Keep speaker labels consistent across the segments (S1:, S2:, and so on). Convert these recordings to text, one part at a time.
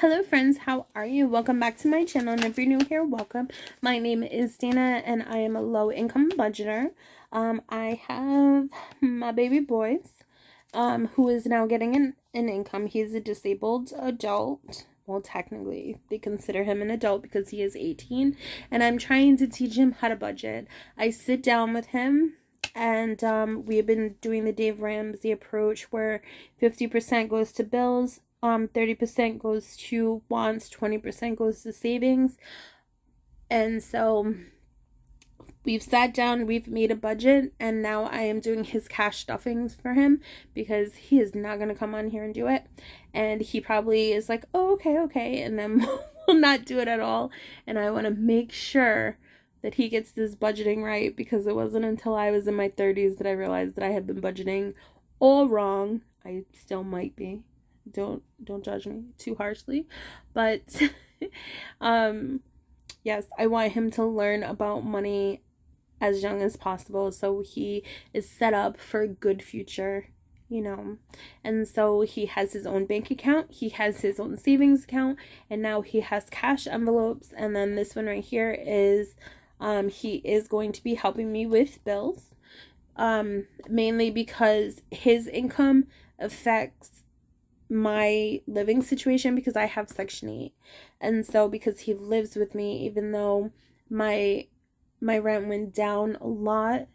S1: Hello friends, how are you? Welcome back to my channel, and if you're new here, welcome. My name is Dana and I am a low income budgeter. I have my baby boys who is now getting an income. He's a disabled adult. Well, technically they consider him an adult because he is 18, and I'm trying to teach him how to budget. I sit down with him and we have been doing the Dave Ramsey approach where 50% goes to bills, 30% goes to wants, 20% goes to savings. And so we've sat down, we've made a budget, and now I am doing his cash stuffings for him because he is not going to come on here and do it. And he probably is like, oh, okay, and then will not do it at all. And I want to make sure that he gets this budgeting right, because it wasn't until I was in my 30s that I realized that I had been budgeting all wrong. I still might be. Don't judge me too harshly, but yes, I want him to learn about money as young as possible so he is set up for a good future, you know. And so he has his own bank account, he has his own savings account, and now he has cash envelopes. And then this one right here is he is going to be helping me with bills, mainly because his income affects my living situation because I have Section 8. And so because he lives with me, even though my rent went down a lot,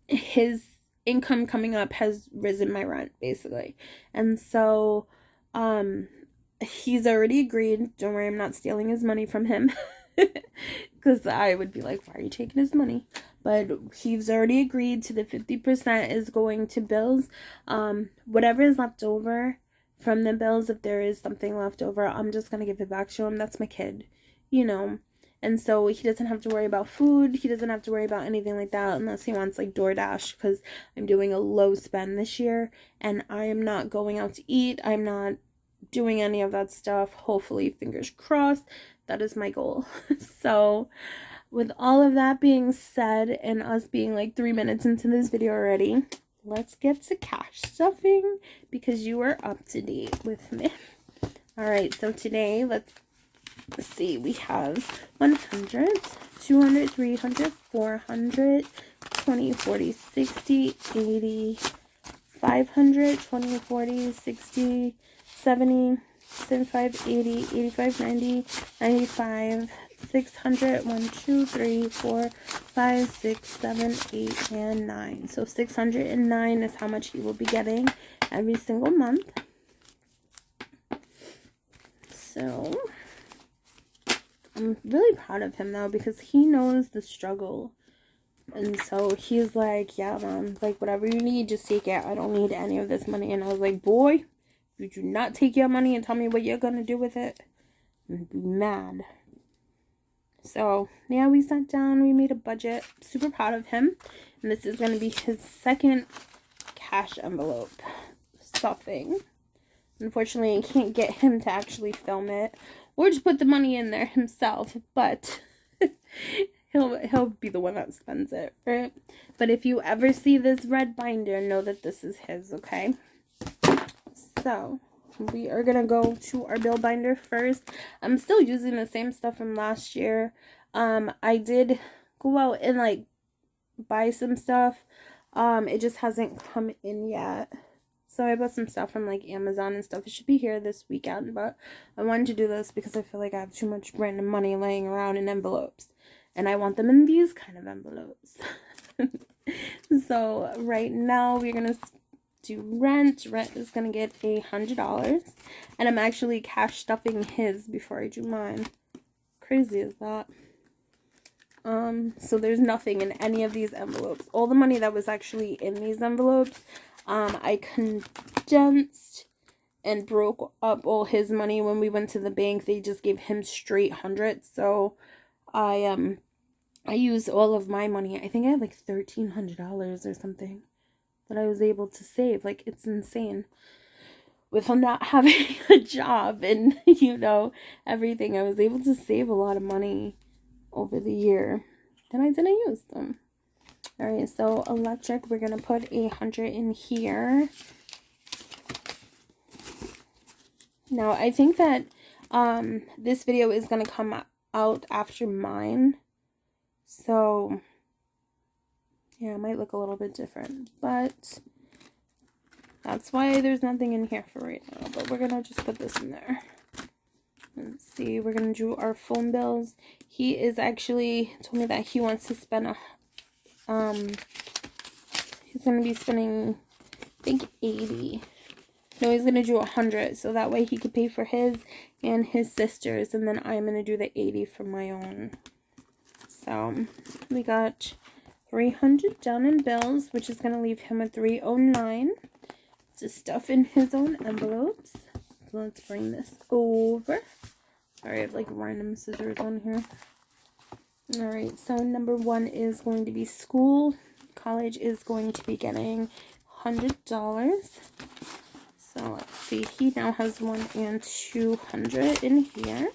S1: his income coming up has risen my rent basically. And so he's already agreed. Don't worry, I'm not stealing his money from him because I would be like, why are you taking his money? But he's already agreed to the 50% is going to bills. Whatever is left over from the bills, if there is something left over, I'm just going to give it back to him. That's my kid, you know. And so he doesn't have to worry about food. He doesn't have to worry about anything like that unless he wants like DoorDash, because I'm doing a low spend this year and I am not going out to eat. I'm not doing any of that stuff. Hopefully, fingers crossed, that is my goal. So with all of that being said, and us being like 3 minutes into this video already, let's get to cash stuffing because you are up to date with me. All right, so today, let's see, we have 100, 200, 300, 400, 20, 40, 60, 80, 500, 20, 40, 60, 70, 75, 80, 85, 90, 95, 600, 1, 2, 3, 4, 5, 6, 7, 8, and 9. So 609 is how much he will be getting every single month. So I'm really proud of him though, because he knows the struggle. And so he's like, yeah, Mom, like whatever you need, just take it. I don't need any of this money. And I was like, boy, you do not take your money and tell me what you're going to do with it, I'm be mad. So, yeah, we sat down, we made a budget. Super proud of him. And this is going to be his second cash envelope stuffing. Unfortunately, I can't get him to actually film it or just put the money in there himself, but he'll be the one that spends it, right? But if you ever see this red binder, know that this is his, okay? So we are gonna go to our bill binder first. I'm still using the same stuff from last year. I did go out and like buy some stuff. It just hasn't come in yet. So I bought some stuff from like Amazon and stuff. It should be here this weekend, but I wanted to do this because I feel like I have too much random money laying around in envelopes, and I want them in these kind of envelopes. So right now we're gonna do rent. Rent is gonna get $100, and I'm actually cash stuffing his before I do mine. Crazy is that? So there's nothing in any of these envelopes. All the money that was actually in these envelopes, I condensed and broke up all his money when we went to the bank. They just gave him straight hundreds. So I used all of my money. I think I had like $1,300 or something that I was able to save. Like, it's insane. With him not having a job and, you know, everything, I was able to save a lot of money over the year that I didn't use them. All right, so electric, we're going to put 100 in here. Now, I think that this video is going to come out after mine. So, yeah, it might look a little bit different. But that's why there's nothing in here for right now. But we're going to just put this in there. Let's see. We're going to do our phone bills. He is actually told me that he wants to spend he's going to be spending, I think, 80. No, he's going to do 100, so that way he could pay for his and his sister's, and then I'm going to do the 80 for my own. So, we got 300 down in bills, which is going to leave him with 309 to stuff in his own envelopes. So, let's bring this over. Sorry, I have like random scissors on here. Alright, so number 1 is going to be school. College is going to be getting $100. So let's see, he now has 1 and 200 in here.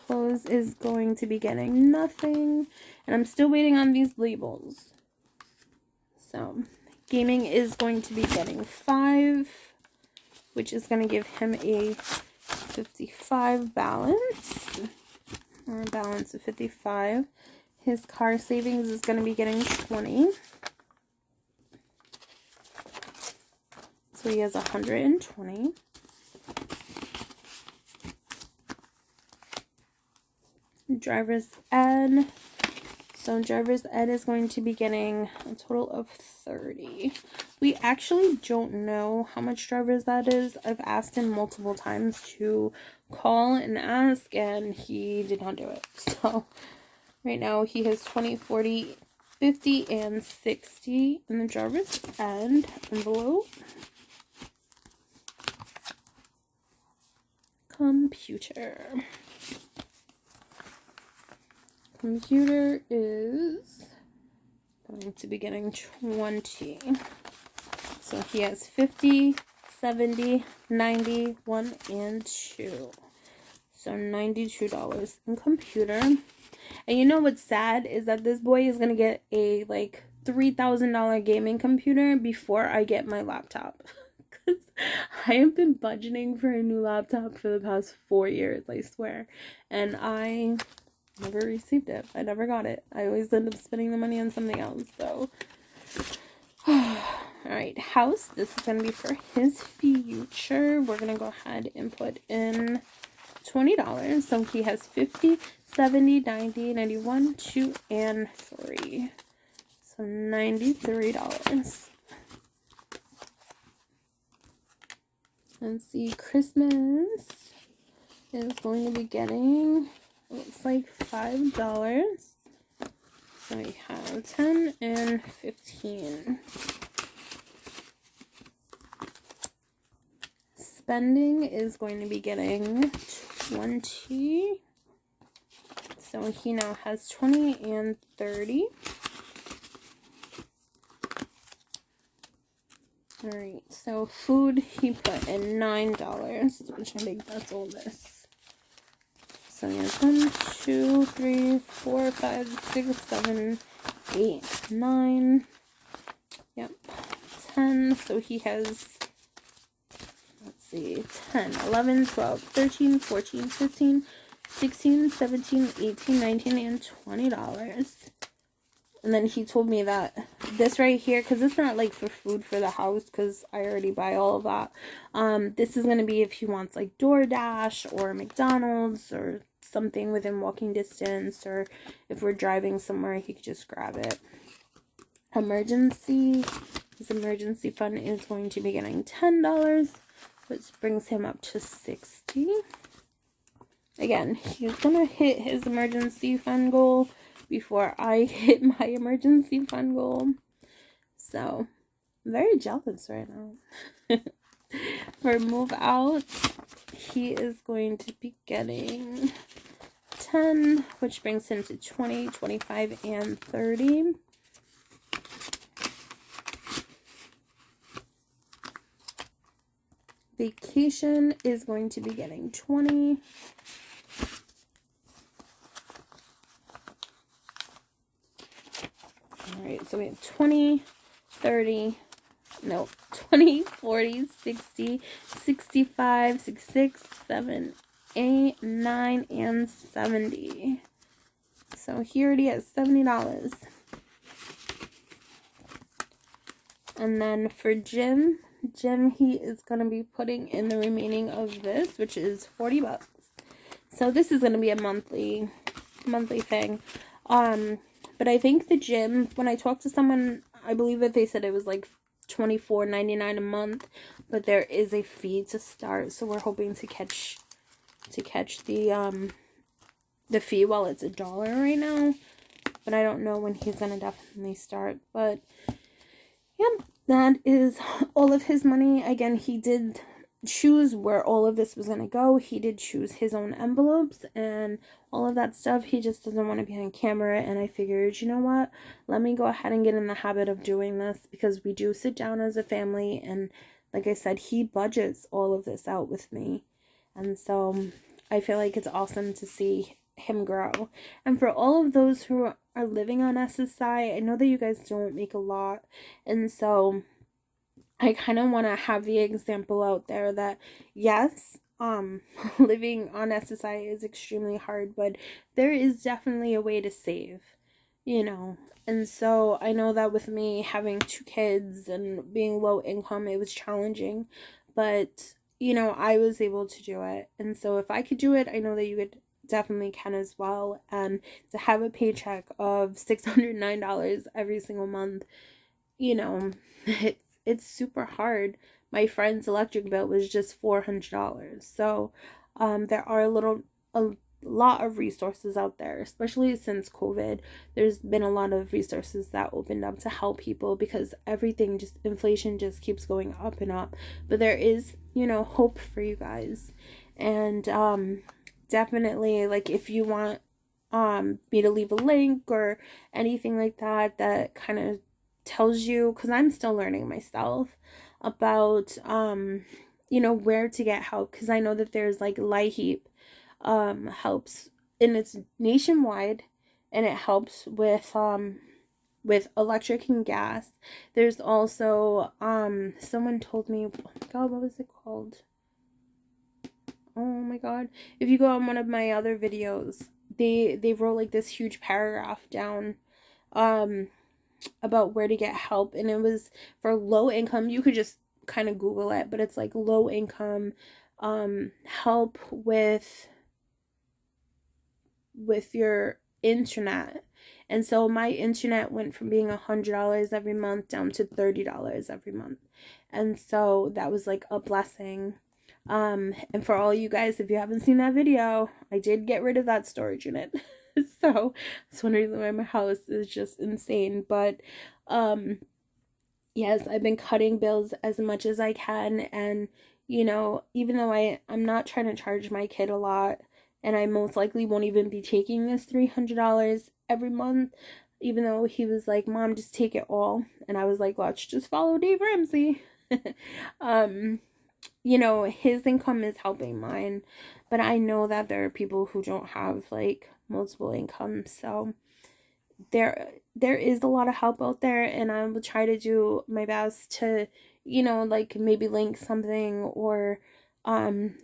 S1: Clothes is going to be getting nothing. And I'm still waiting on these labels. So gaming is going to be getting 5, which is going to give him a 55 balance. Or a balance of 55. His car savings is going to be getting 20. So he has 120. Driver's ed. So driver's ed is going to be getting a total of 30. We actually don't know how much driver's ed is. I've asked him multiple times to call and ask, and he did not do it. So right now he has 20, 40, 50, and 60 in the driver's ed envelope. Computer. Computer is going to be getting 20. So he has 50, 70, 90, 1, and 2. So $92 in computer. And you know what's sad is that this boy is going to get a like $3,000 gaming computer before I get my laptop. Because I have been budgeting for a new laptop for the past 4 years, I swear. And I never received it. I never got it. I always end up spending the money on something else. So, alright, house. This is going to be for his future. We're going to go ahead and put in $20. So he has 50, 70, 90, 91, 2, and 3. So $93. Let's see, Christmas is going to be getting, looks like $5. So we have 10 and 15. Spending is going to be getting 20. So he now has 20 and 30. Alright, so food he put in $9, which I think that's all this. So he has 1, 2, 3, 4, 5, 6, 7, 8, 9. Yep, 10. So he has, let's see, 10, 11, 12, 13, 14, 15, 16, 17, 18, 19, and $20. And then he told me that this right here, because it's not like for food for the house, because I already buy all of that. This is going to be if he wants like DoorDash or McDonald's or something within walking distance, or if we're driving somewhere, he could just grab it. Emergency. His emergency fund is going to be getting $10, which brings him up to 60. Again, he's going to hit his emergency fund goal before I hit my emergency fund goal. So, I'm very jealous right now. For move out, he is going to be getting 10, which brings him to 20, 25, and 30. Vacation is going to be getting 20. Alright, so we have 20, 30, no, 20, 40, 60, 65, 66, 7, 8, 9, and 70. So he already has $70. And then for Jim, he is going to be putting in the remaining of this, which is $40. So this is going to be a monthly thing. But I think the gym, when I talked to someone, I believe that they said it was like $24.99 a month, but there is a fee to start, so we're hoping to catch the fee while it's $1 right now. But I don't know when he's gonna definitely start. But yep, that is all of his money. Again, he did choose where all of this was going to go. He did choose his own envelopes and all of that stuff. He just doesn't want to be on camera, and I figured, you know what, let me go ahead and get in the habit of doing this, because we do sit down as a family, and like I said, he budgets all of this out with me, and so I feel like it's awesome to see him grow. And for all of those who are living on SSI, I know that you guys don't make a lot, and so I kind of want to have the example out there that yes, living on SSI is extremely hard, but there is definitely a way to save, you know. And so I know that with me having 2 kids and being low income, it was challenging, but you know, I was able to do it. And so if I could do it, I know that you could definitely can as well. And to have a paycheck of $609 every single month, you know, it's super hard. My friend's electric bill was just $400. So there are a lot of resources out there, especially since COVID. There's been a lot of resources that opened up to help people, because inflation just keeps going up and up. But there is, you know, hope for you guys. And definitely, like, if you want me to leave a link or anything like that kind of tells you, because I'm still learning myself about you know, where to get help, because I know that there's like LIHEAP helps, and it's nationwide, and it helps with electric and gas. There's also someone told me, oh my god, what was it called? Oh my god, if you go on one of my other videos, they wrote like this huge paragraph down about where to get help, and it was for low income. You could just kind of Google it, but it's like low income help with your internet. And so my internet went from being $100 every month down to $30 every month, and so that was like a blessing. And for all you guys, if you haven't seen that video, I did get rid of that storage unit. So that's one reason why my house is just insane. But yes, I've been cutting bills as much as I can, and you know, even though I'm not trying to charge my kid a lot, and I most likely won't even be taking this $300 every month, even though he was like, "Mom, just take it all," and I was like, "Let's just follow Dave Ramsey." You know, his income is helping mine, but I know that there are people who don't have like multiple incomes, so there is a lot of help out there, and I will try to do my best to, you know, like maybe link something, or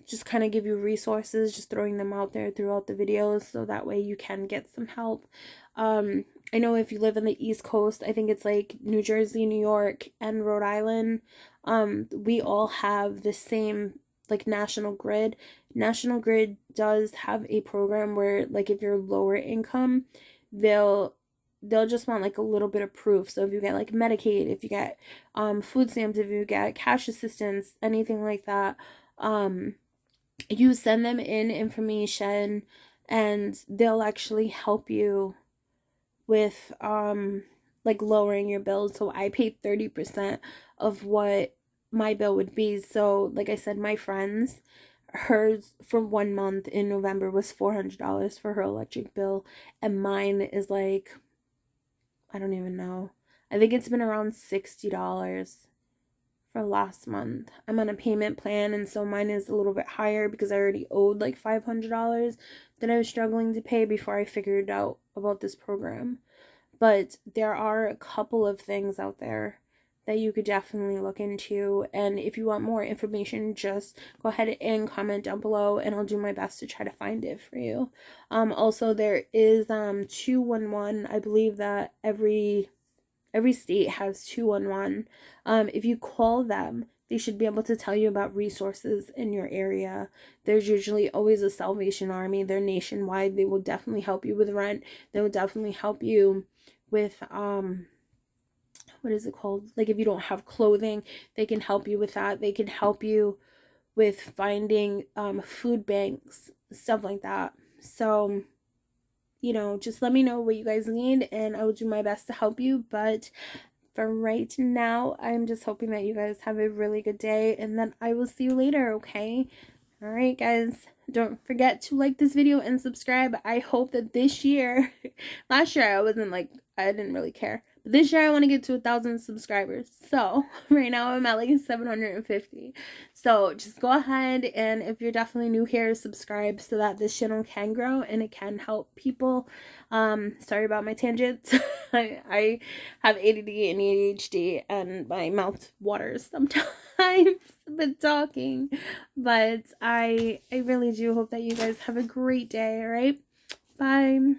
S1: just kind of give you resources, just throwing them out there throughout the videos, so that way you can get some help. I know if you live in the East Coast, I think it's like New Jersey, New York, and Rhode Island, we all have the same like National Grid. National Grid does have a program where, like, if you're lower income, they'll just want like a little bit of proof. So if you get like Medicaid, if you get food stamps, if you get cash assistance, anything like that, you send them in information, and they'll actually help you with like lowering your bills. So I paid 30% of what my bill would be. So like I said, my friends, hers for 1 month in November was $400 for her electric bill, and mine is like, I don't even know, I think it's been around $60 for last month. I'm on a payment plan, and so mine is a little bit higher because I already owed like $500 that I was struggling to pay before I figured out about this program. But there are a couple of things out there that you could definitely look into. And if you want more information, just go ahead and comment down below, and I'll do my best to try to find it for you. Also, there is 211. I believe that every state has 211. If you call them, they should be able to tell you about resources in your area. There's usually always a Salvation Army. They're nationwide. They will definitely help you with rent. They will definitely help you with what is it called? Like if you don't have clothing, they can help you with that. They can help you with finding food banks, stuff like that. So, you know, just let me know what you guys need, and I will do my best to help you. But for right now, I'm just hoping that you guys have a really good day, and then I will see you later, okay? All right, guys, don't forget to like this video and subscribe. I hope that this year, last year I didn't really care. But this year I want to get to 1,000 subscribers. So right now I'm at like 750. So just go ahead, and if you're definitely new here, subscribe so that this channel can grow and it can help people. Sorry about my tangents. I have ADD and ADHD, and my mouth waters sometimes with talking. But I really do hope that you guys have a great day, all right? Bye.